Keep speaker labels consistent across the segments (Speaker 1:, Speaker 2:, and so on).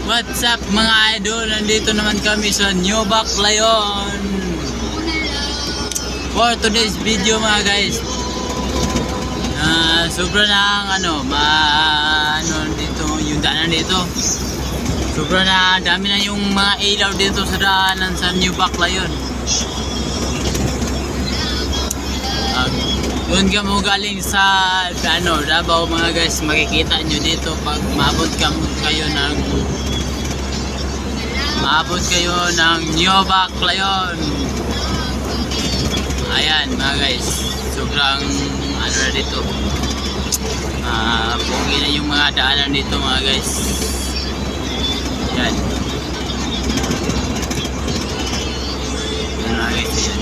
Speaker 1: What's up mga idol? Nandito naman kami sa New Baclayon for today's video mga guys. Sobra na dito yung daanan dito. Sobra na dami na yung mga ilaw dito sa daanan sa New Baclayon. Doon ka mo galing sa Davao mga guys, makikita nyo dito pag maabot kayo ng New Baclayon. Ayan mga guys, sobrang na dito. Pogi na yung mga daanan dito mga guys. Ayan. Ayan mga guys, ayan.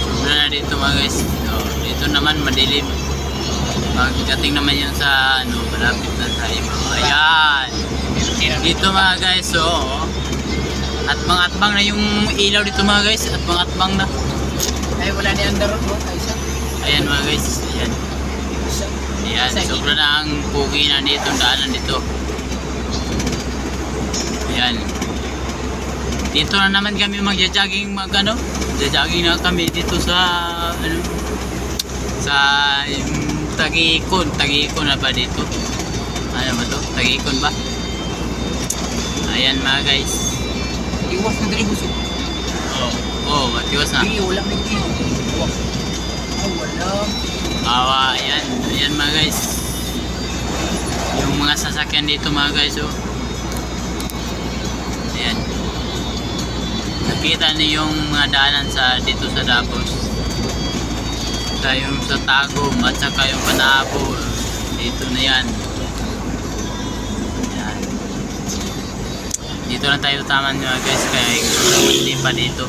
Speaker 1: Sobrang na dito mga guys. Dito naman madilim. Pagdating naman yun sa malapit na sa iba. Ayan. Dito mga guys, atbang-atbang na yung ilaw dito mga guys. Atbang-atbang na.
Speaker 2: Ay, wala na yung darot mo.
Speaker 1: Ayan mga guys. Ayan. Ayan. Sobrang na ang pugi na dito. Daanan dito. Ayan. Dito na naman kami magja-jogging Jajogging na kami dito sa sa Tagikon na ba dito? Ano ba to? Tagikon ba? Ayan mga guys.
Speaker 2: Iwas na dali busog.
Speaker 1: Matiwas na.
Speaker 2: Hindi, wala na dito.
Speaker 1: Wala. Ayan mga guys. Yung mga sasakyan dito mga guys, Ayan. Nakita niyo yung mga daanan dito sa Davao. Yung sa Tagum at saka yung Panabo. Dito na yan. Ayan. Dito na tayo taman mga guys, kaya hindi pa dito.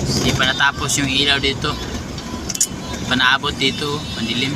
Speaker 1: Hindi pa natapos yung ilaw dito. Hindi pa naabot dito, madilim.